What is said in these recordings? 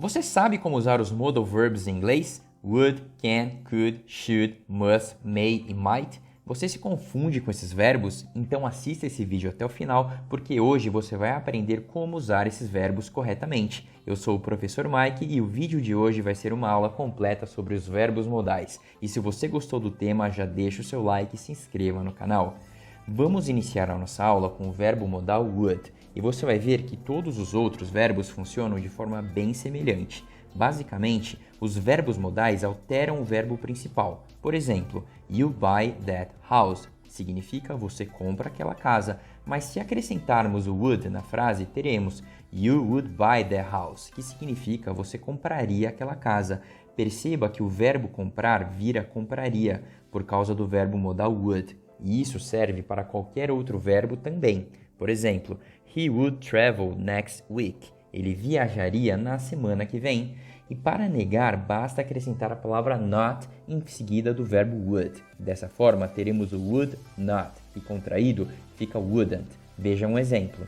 Você sabe como usar os modal verbs em inglês? Would, can, could, should, must, may e might? Você se confunde com esses verbos? Então assista esse vídeo até o final, porque hoje você vai aprender como usar esses verbos corretamente. Eu sou o professor Mike e o vídeo de hoje vai ser uma aula completa sobre os verbos modais. E se você gostou do tema, já deixa o seu like e se inscreva no canal. Vamos iniciar a nossa aula com o verbo modal would, e você vai ver que todos os outros verbos funcionam de forma bem semelhante. Basicamente, os verbos modais alteram o verbo principal. Por exemplo, you buy that house significa você compra aquela casa, mas se acrescentarmos o would na frase, teremos you would buy that house, que significa você compraria aquela casa. Perceba que o verbo comprar vira compraria, por causa do verbo modal would. E isso serve para qualquer outro verbo também. Por exemplo, he would travel next week. Ele viajaria na semana que vem. E para negar, basta acrescentar a palavra not em seguida do verbo would. Dessa forma, teremos o would not, e contraído fica wouldn't. Veja um exemplo.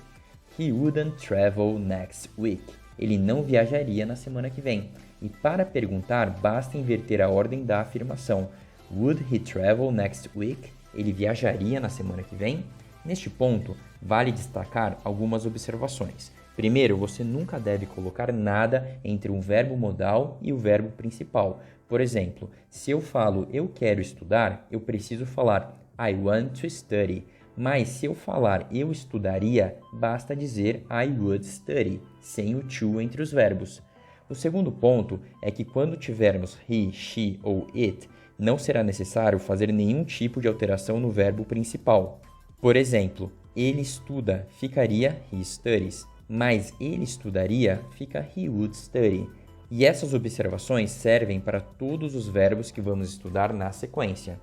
He wouldn't travel next week. Ele não viajaria na semana que vem. E para perguntar, basta inverter a ordem da afirmação. Would he travel next week? Ele viajaria na semana que vem? Neste ponto, vale destacar algumas observações. Primeiro, você nunca deve colocar nada entre um verbo modal e o verbo principal. Por exemplo, se eu falo eu quero estudar, eu preciso falar I want to study. Mas se eu falar eu estudaria, basta dizer I would study, sem o to entre os verbos. O segundo ponto é que quando tivermos he, she ou it, não será necessário fazer nenhum tipo de alteração no verbo principal. Por exemplo, ele estuda ficaria he studies, mas ele estudaria fica he would study. E essas observações servem para todos os verbos que vamos estudar na sequência.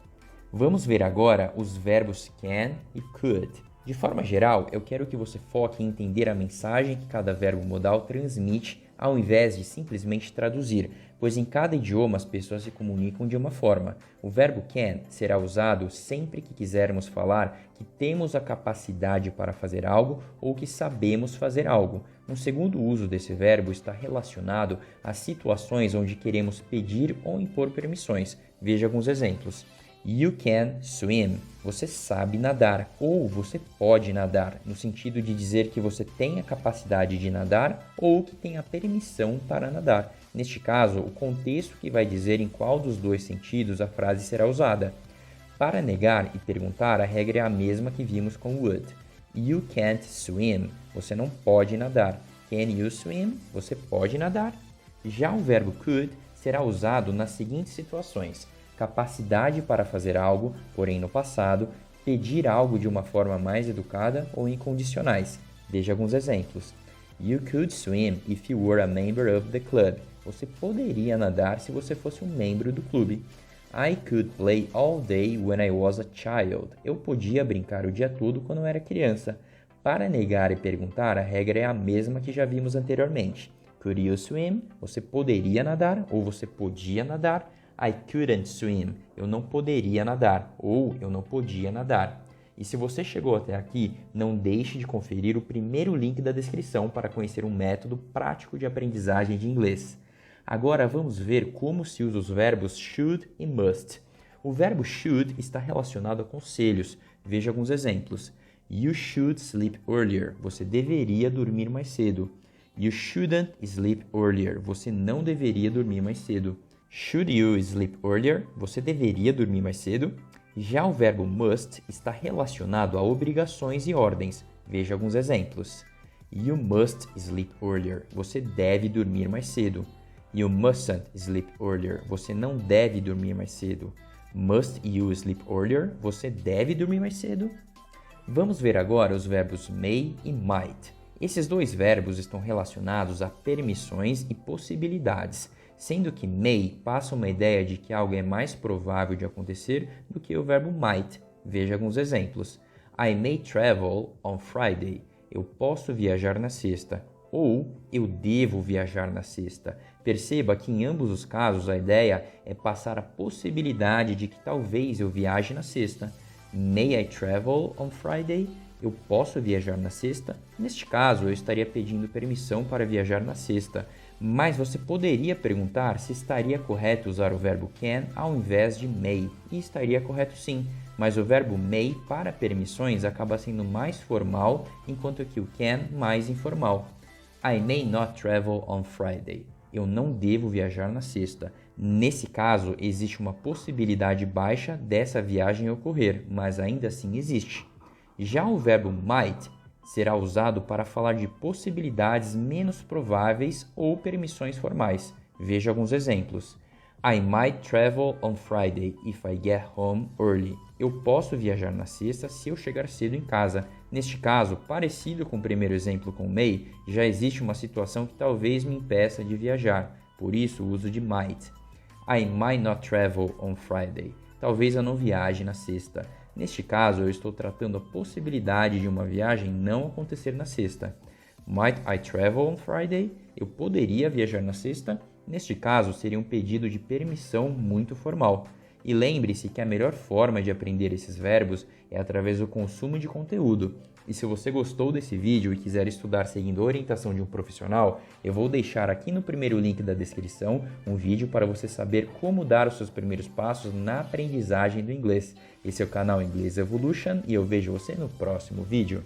Vamos ver agora os verbos can e could. De forma geral, eu quero que você foque em entender a mensagem que cada verbo modal transmite ao invés de simplesmente traduzir, pois em cada idioma as pessoas se comunicam de uma forma. O verbo can será usado sempre que quisermos falar que temos a capacidade para fazer algo ou que sabemos fazer algo. Um segundo uso desse verbo está relacionado a situações onde queremos pedir ou impor permissões. Veja alguns exemplos. You can swim. Você sabe nadar, ou você pode nadar, no sentido de dizer que você tem a capacidade de nadar ou que tem a permissão para nadar. Neste caso, o contexto que vai dizer em qual dos dois sentidos a frase será usada. Para negar e perguntar, a regra é a mesma que vimos com would. You can't swim. Você não pode nadar. Can you swim? Você pode nadar. Já o verbo could será usado nas seguintes situações: capacidade para fazer algo, porém no passado, pedir algo de uma forma mais educada ou incondicionais. Veja alguns exemplos. You could swim if you were a member of the club. Você poderia nadar se você fosse um membro do clube. I could play all day when I was a child. Eu podia brincar o dia todo quando eu era criança. Para negar e perguntar, a regra é a mesma que já vimos anteriormente. Could you swim? Você poderia nadar ou você podia nadar. I couldn't swim. Eu não poderia nadar ou eu não podia nadar. E se você chegou até aqui, não deixe de conferir o primeiro link da descrição para conhecer um método prático de aprendizagem de inglês. Agora vamos ver como se usa os verbos should e must. O verbo should está relacionado a conselhos. Veja alguns exemplos. You should sleep earlier. Você deveria dormir mais cedo. You shouldn't sleep earlier. Você não deveria dormir mais cedo. Should you sleep earlier? Você deveria dormir mais cedo. Já o verbo must está relacionado a obrigações e ordens. Veja alguns exemplos. You must sleep earlier. Você deve dormir mais cedo. You mustn't sleep earlier. Você não deve dormir mais cedo. Must you sleep earlier? Você deve dormir mais cedo. Vamos ver agora os verbos may e might. Esses dois verbos estão relacionados a permissões e possibilidades, sendo que may passa uma ideia de que algo é mais provável de acontecer do que o verbo might. Veja alguns exemplos. I may travel on Friday. Eu posso viajar na sexta. Ou eu devo viajar na sexta. Perceba que em ambos os casos a ideia é passar a possibilidade de que talvez eu viaje na sexta. May I travel on Friday? Eu posso viajar na sexta? Neste caso, eu estaria pedindo permissão para viajar na sexta. Mas você poderia perguntar se estaria correto usar o verbo can ao invés de may, e estaria correto sim, mas o verbo may para permissões acaba sendo mais formal, enquanto que o can mais informal. I may not travel on Friday. Eu não devo viajar na sexta. Nesse caso, existe uma possibilidade baixa dessa viagem ocorrer, mas ainda assim existe. Já o verbo might será usado para falar de possibilidades menos prováveis ou permissões formais. Veja alguns exemplos. I might travel on Friday if I get home early. Eu posso viajar na sexta se eu chegar cedo em casa. Neste caso, parecido com o primeiro exemplo com may, já existe uma situação que talvez me impeça de viajar, por isso o uso de might. I might not travel on Friday. Talvez eu não viaje na sexta. Neste caso, eu estou tratando a possibilidade de uma viagem não acontecer na sexta. Might I travel on Friday? Eu poderia viajar na sexta? Neste caso, seria um pedido de permissão muito formal. E lembre-se que a melhor forma de aprender esses verbos é através do consumo de conteúdo. E se você gostou desse vídeo e quiser estudar seguindo a orientação de um profissional, eu vou deixar aqui no primeiro link da descrição um vídeo para você saber como dar os seus primeiros passos na aprendizagem do inglês. Esse é o canal English Evolution e eu vejo você no próximo vídeo.